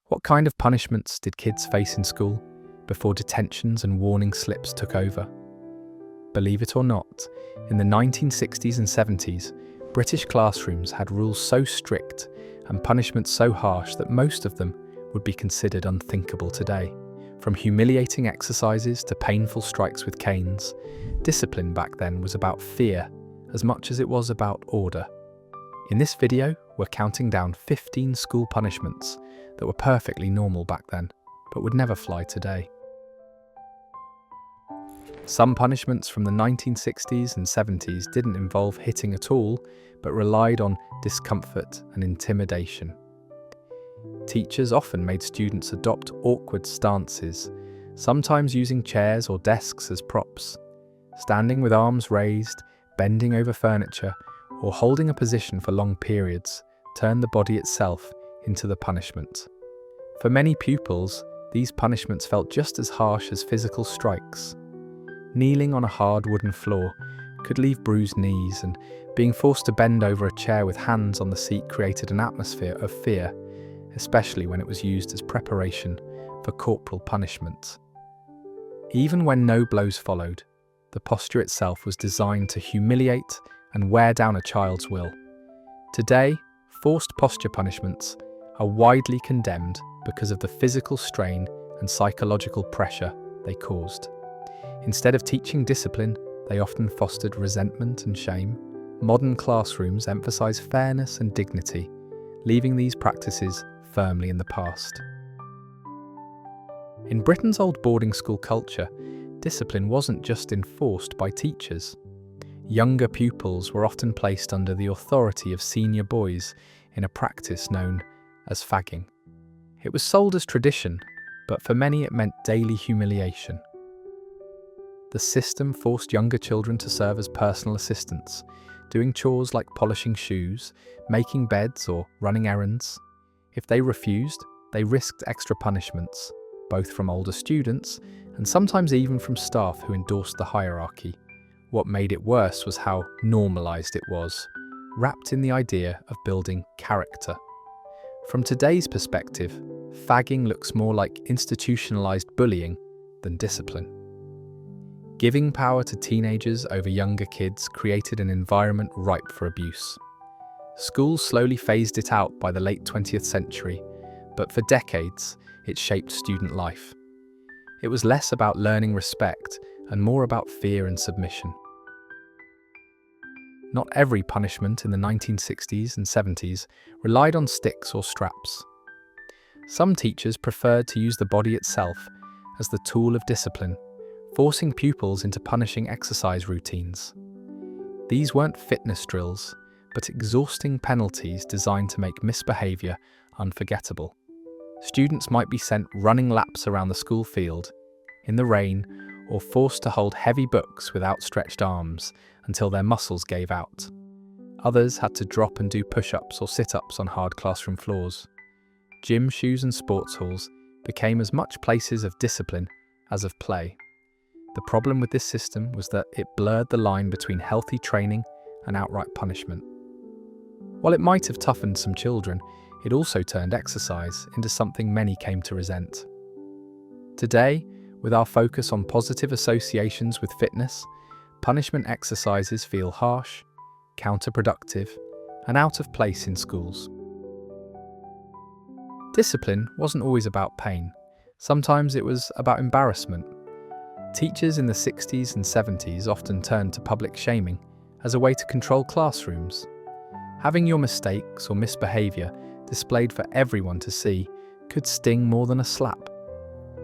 What kind of punishments did kids face in school before detentions and warning slips took over? Believe it or not, in the 1960s and 70s, British classrooms had rules so strict and punishments so harsh that most of them would be considered unthinkable today. From humiliating exercises to painful strikes with canes, discipline back then was about fear as much as it was about order. In this video, we're counting down 15 school punishments that were perfectly normal back then, but would never fly today. Some punishments from the 1960s and 70s didn't involve hitting at all, but relied on discomfort and intimidation. Teachers often made students adopt awkward stances, sometimes using chairs or desks as props. Standing with arms raised, bending over furniture, or holding a position for long periods turned the body itself into the punishment. For many pupils, these punishments felt just as harsh as physical strikes. Kneeling on a hard wooden floor could leave bruised knees, and being forced to bend over a chair with hands on the seat created an atmosphere of fear, especially when it was used as preparation for corporal punishment. Even when no blows followed, the posture itself was designed to humiliate and wear down a child's will. Today, forced posture punishments are widely condemned because of the physical strain and psychological pressure they caused. Instead of teaching discipline, they often fostered resentment and shame. Modern classrooms emphasize fairness and dignity, leaving these practices firmly in the past. In Britain's old boarding school culture, discipline wasn't just enforced by teachers. Younger pupils were often placed under the authority of senior boys in a practice known as fagging. It was sold as tradition, but for many it meant daily humiliation. The system forced younger children to serve as personal assistants, doing chores like polishing shoes, making beds, or running errands. If they refused, they risked extra punishments, both from older students and sometimes even from staff who endorsed the hierarchy. What made it worse was how normalised it was, wrapped in the idea of building character. From today's perspective, fagging looks more like institutionalised bullying than discipline. Giving power to teenagers over younger kids created an environment ripe for abuse. Schools slowly phased it out by the late 20th century, but for decades, it shaped student life. It was less about learning respect and more about fear and submission. Not every punishment in the 1960s and 70s relied on sticks or straps. Some teachers preferred to use the body itself as the tool of discipline, forcing pupils into punishing exercise routines. These weren't fitness drills, but exhausting penalties designed to make misbehaviour unforgettable. Students might be sent running laps around the school field, in the rain, or forced to hold heavy books with outstretched arms until their muscles gave out. Others had to drop and do push-ups or sit-ups on hard classroom floors. Gym shoes and sports halls became as much places of discipline as of play. The problem with this system was that it blurred the line between healthy training and outright punishment. While it might have toughened some children, it also turned exercise into something many came to resent. Today, with our focus on positive associations with fitness, punishment exercises feel harsh, counterproductive, and out of place in schools. Discipline wasn't always about pain. Sometimes it was about embarrassment. Teachers in the 60s and 70s often turned to public shaming as a way to control classrooms. Having your mistakes or misbehaviour displayed for everyone to see could sting more than a slap.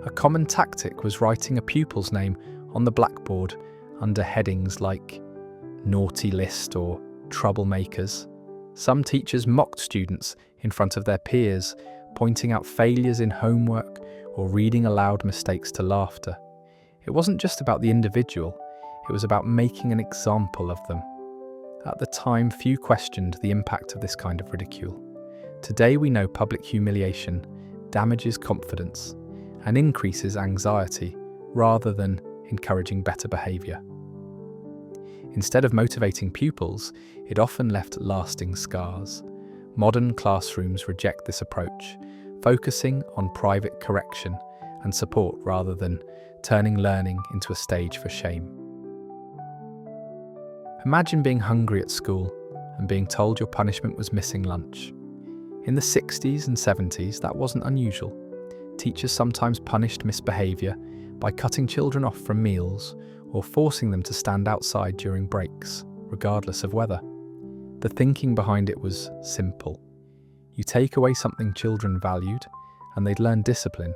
A common tactic was writing a pupil's name on the blackboard under headings like naughty list or troublemakers. Some teachers mocked students in front of their peers, pointing out failures in homework or reading aloud mistakes to laughter. It wasn't just about the individual, it was about making an example of them. At the time, few questioned the impact of this kind of ridicule. Today we know public humiliation damages confidence and increases anxiety rather than encouraging better behaviour. Instead of motivating pupils, it often left lasting scars. Modern classrooms reject this approach, focusing on private correction and support rather than turning learning into a stage for shame. Imagine being hungry at school and being told your punishment was missing lunch. In the 60s and 70s, that wasn't unusual. Teachers sometimes punished misbehaviour by cutting children off from meals or forcing them to stand outside during breaks, regardless of weather. The thinking behind it was simple. You take away something children valued, and they'd learn discipline.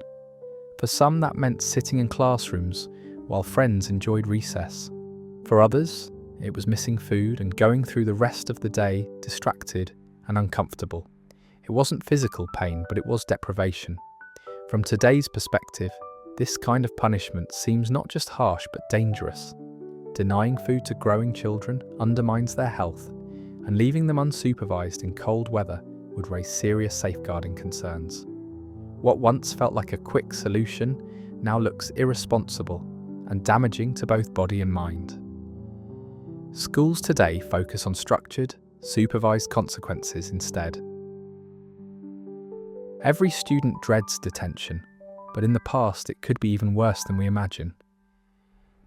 For some, that meant sitting in classrooms while friends enjoyed recess. For others, it was missing food and going through the rest of the day distracted and uncomfortable. It wasn't physical pain, but it was deprivation. From today's perspective, this kind of punishment seems not just harsh but dangerous. Denying food to growing children undermines their health, and leaving them unsupervised in cold weather would raise serious safeguarding concerns. What once felt like a quick solution now looks irresponsible and damaging to both body and mind. Schools today focus on structured, supervised consequences instead. Every student dreads detention, but in the past it could be even worse than we imagine.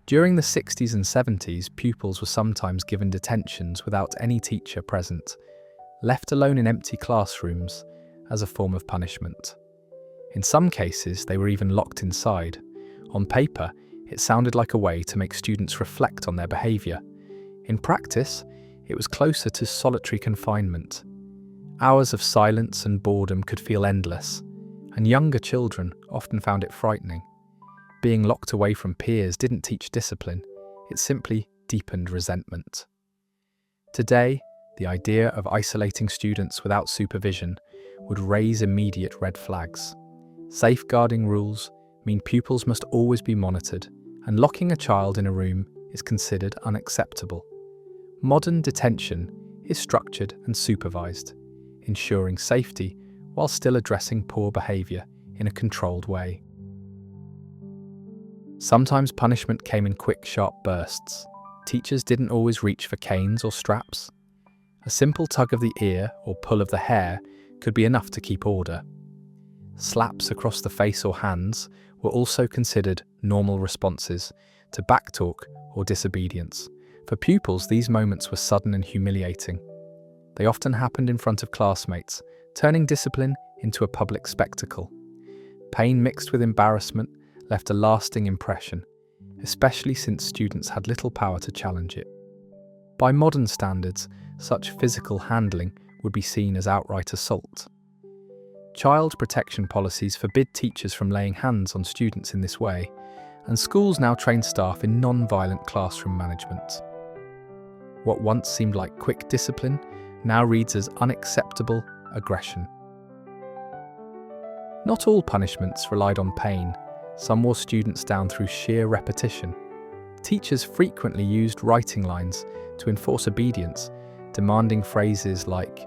During the 60s and 70s, pupils were sometimes given detentions without any teacher present, left alone in empty classrooms as a form of punishment. In some cases, they were even locked inside. On paper, it sounded like a way to make students reflect on their behaviour. In practice, it was closer to solitary confinement. Hours of silence and boredom could feel endless, and younger children often found it frightening. Being locked away from peers didn't teach discipline, it simply deepened resentment. Today, the idea of isolating students without supervision would raise immediate red flags. Safeguarding rules mean pupils must always be monitored, and locking a child in a room is considered unacceptable. Modern detention is structured and supervised, ensuring safety while still addressing poor behaviour in a controlled way. Sometimes punishment came in quick, sharp bursts. Teachers didn't always reach for canes or straps. A simple tug of the ear or pull of the hair could be enough to keep order. Slaps across the face or hands were also considered normal responses to backtalk or disobedience. For pupils, these moments were sudden and humiliating. They often happened in front of classmates, turning discipline into a public spectacle. Pain mixed with embarrassment left a lasting impression, especially since students had little power to challenge it. By modern standards, such physical handling would be seen as outright assault. Child protection policies forbid teachers from laying hands on students in this way, and schools now train staff in non-violent classroom management. What once seemed like quick discipline now reads as unacceptable aggression. Not all punishments relied on pain. Some wore students down through sheer repetition. Teachers frequently used writing lines to enforce obedience, demanding phrases like,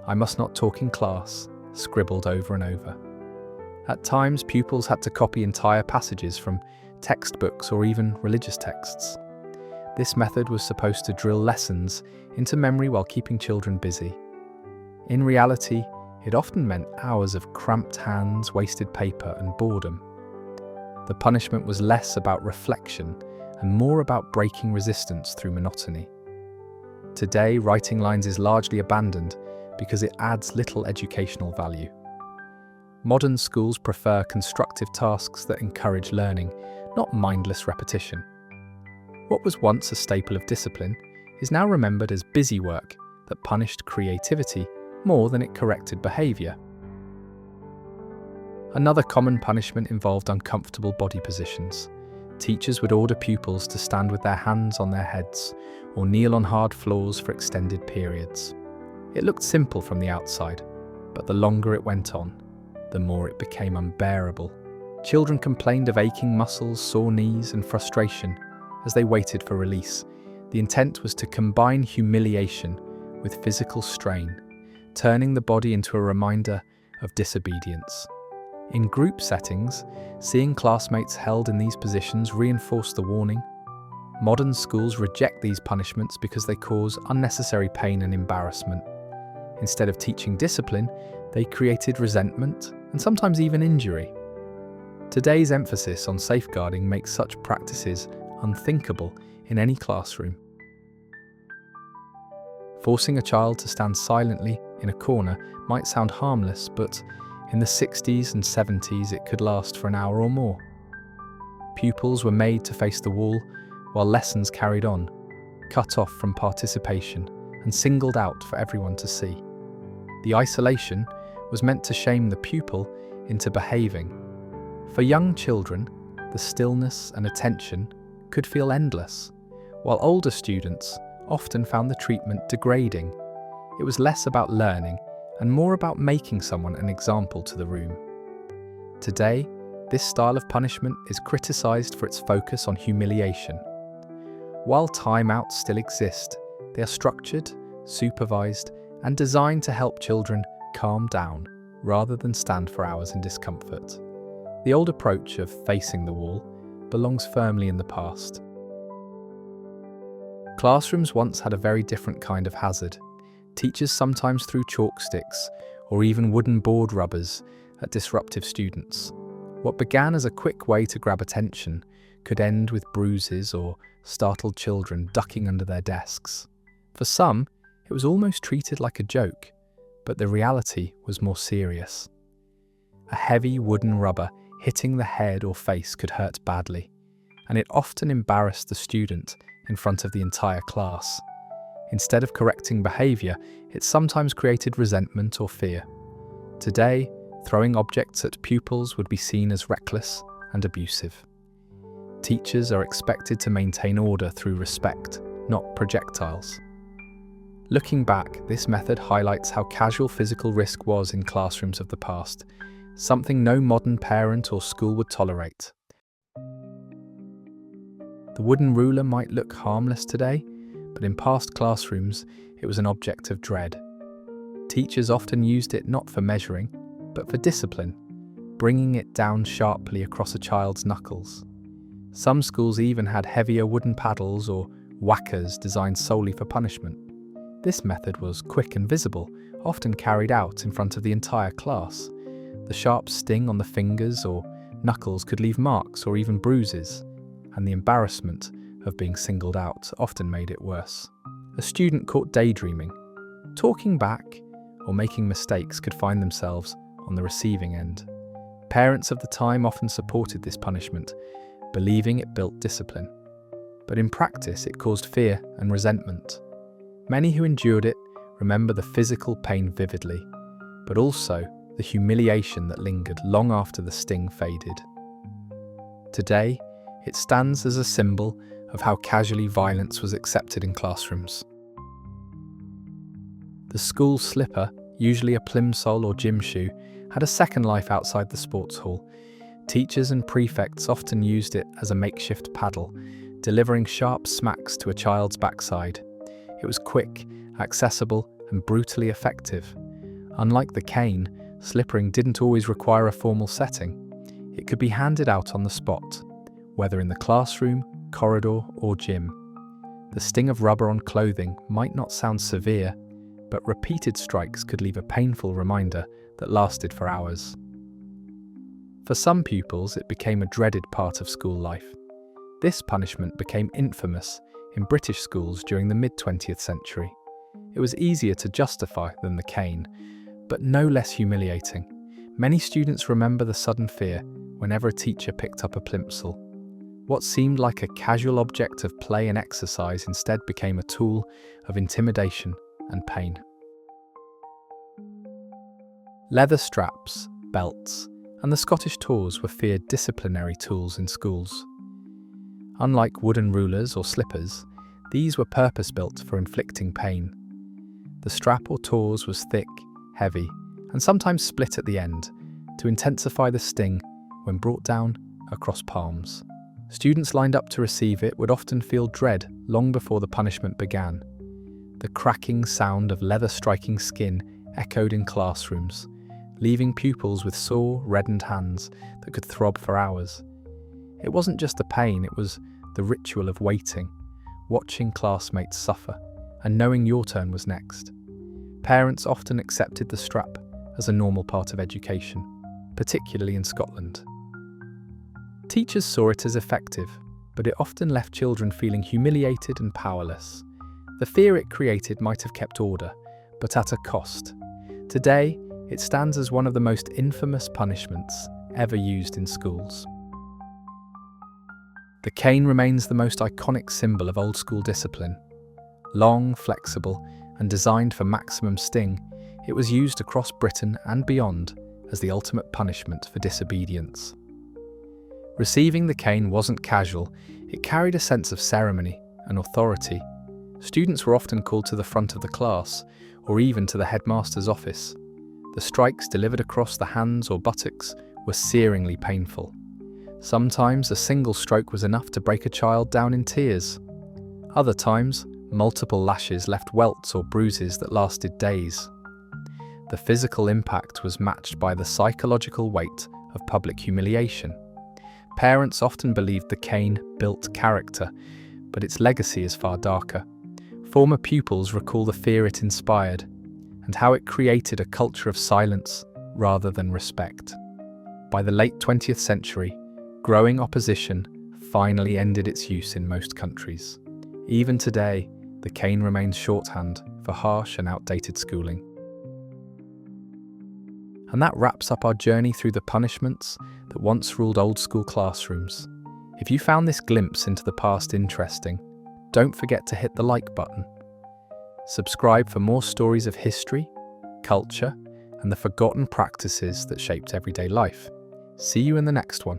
"I must not talk in class," scribbled over and over. At times, pupils had to copy entire passages from textbooks or even religious texts. This method was supposed to drill lessons into memory while keeping children busy. In reality, it often meant hours of cramped hands, wasted paper, and boredom. The punishment was less about reflection and more about breaking resistance through monotony. Today, writing lines is largely abandoned because it adds little educational value. Modern schools prefer constructive tasks that encourage learning, not mindless repetition. What was once a staple of discipline is now remembered as busy work that punished creativity more than it corrected behaviour. Another common punishment involved uncomfortable body positions. Teachers would order pupils to stand with their hands on their heads or kneel on hard floors for extended periods. It looked simple from the outside, but the longer it went on, the more it became unbearable. Children complained of aching muscles, sore knees, and frustration as they waited for release. The intent was to combine humiliation with physical strain, turning the body into a reminder of disobedience. In group settings, seeing classmates held in these positions reinforced the warning. Modern schools reject these punishments because they cause unnecessary pain and embarrassment. Instead of teaching discipline, they created resentment and sometimes even injury. Today's emphasis on safeguarding makes such practices unthinkable in any classroom. Forcing a child to stand silently in a corner might sound harmless, but in the 60s and 70s it could last for an hour or more. Pupils were made to face the wall while lessons carried on, cut off from participation and singled out for everyone to see. The isolation was meant to shame the pupil into behaving. For young children, the stillness and attention could feel endless, while older students often found the treatment degrading. It was less about learning and more about making someone an example to the room. Today, this style of punishment is criticised for its focus on humiliation. While timeouts still exist, they are structured, supervised, and designed to help children calm down rather than stand for hours in discomfort. The old approach of facing the wall belongs firmly in the past. Classrooms once had a very different kind of hazard. Teachers sometimes threw chalk sticks or even wooden board rubbers at disruptive students. What began as a quick way to grab attention could end with bruises or startled children ducking under their desks. For some, it was almost treated like a joke, but the reality was more serious. A heavy wooden rubber hitting the head or face could hurt badly, and it often embarrassed the student in front of the entire class. Instead of correcting behaviour, it sometimes created resentment or fear. Today, throwing objects at pupils would be seen as reckless and abusive. Teachers are expected to maintain order through respect, not projectiles. Looking back, this method highlights how casual physical risk was in classrooms of the past, something no modern parent or school would tolerate. The wooden ruler might look harmless today, but in past classrooms, it was an object of dread. Teachers often used it not for measuring, but for discipline, bringing it down sharply across a child's knuckles. Some schools even had heavier wooden paddles or whackers designed solely for punishment. This method was quick and visible, often carried out in front of the entire class. The sharp sting on the fingers or knuckles could leave marks or even bruises, and the embarrassment of being singled out often made it worse. A student caught daydreaming, talking back, or making mistakes could find themselves on the receiving end. Parents of the time often supported this punishment, believing it built discipline. But in practice, it caused fear and resentment. Many who endured it remember the physical pain vividly, but also the humiliation that lingered long after the sting faded. Today, it stands as a symbol of how casually violence was accepted in classrooms. The school slipper, usually a plimsoll or gym shoe, had a second life outside the sports hall. Teachers and prefects often used it as a makeshift paddle, delivering sharp smacks to a child's backside. It was quick, accessible, and brutally effective. Unlike the cane, slippering didn't always require a formal setting. It could be handed out on the spot, whether in the classroom, corridor, or gym. The sting of rubber on clothing might not sound severe, but repeated strikes could leave a painful reminder that lasted for hours. For some pupils, it became a dreaded part of school life. This punishment became infamous in British schools during the mid-20th century. It was easier to justify than the cane, but no less humiliating. Many students remember the sudden fear whenever a teacher picked up a plimsoll. What seemed like a casual object of play and exercise instead became a tool of intimidation and pain. Leather straps, belts, and the Scottish Tawse were feared disciplinary tools in schools. Unlike wooden rulers or slippers, these were purpose-built for inflicting pain. The strap or Tawse was thick, heavy, and sometimes split at the end to intensify the sting when brought down across palms. Students lined up to receive it would often feel dread long before the punishment began. The cracking sound of leather striking skin echoed in classrooms, leaving pupils with sore, reddened hands that could throb for hours. It wasn't just the pain, it was the ritual of waiting, watching classmates suffer, and knowing your turn was next. Parents often accepted the strap as a normal part of education. particularly in Scotland. Teachers saw it as effective, but it often left children feeling humiliated and powerless. The fear it created might have kept order, but at a cost. Today, it stands as one of the most infamous punishments ever used in schools. The cane remains the most iconic symbol of old-school discipline. Long, flexible, and designed for maximum sting, it was used across Britain and beyond as the ultimate punishment for disobedience. Receiving the cane wasn't casual, it carried a sense of ceremony and authority. Students were often called to the front of the class, or even to the headmaster's office. The strikes delivered across the hands or buttocks were searingly painful. Sometimes a single stroke was enough to break a child down in tears. Other times, multiple lashes left welts or bruises that lasted days. The physical impact was matched by the psychological weight of public humiliation. Parents often believed the cane built character, but its legacy is far darker. Former pupils recall the fear it inspired, and how it created a culture of silence rather than respect. By the late 20th century, growing opposition finally ended its use in most countries. Even today, the cane remains shorthand for harsh and outdated schooling. And that wraps up our journey through the punishments that once ruled old-school classrooms. If you found this glimpse into the past interesting, don't forget to hit the like button. Subscribe for more stories of history, culture, and the forgotten practices that shaped everyday life. See you in the next one.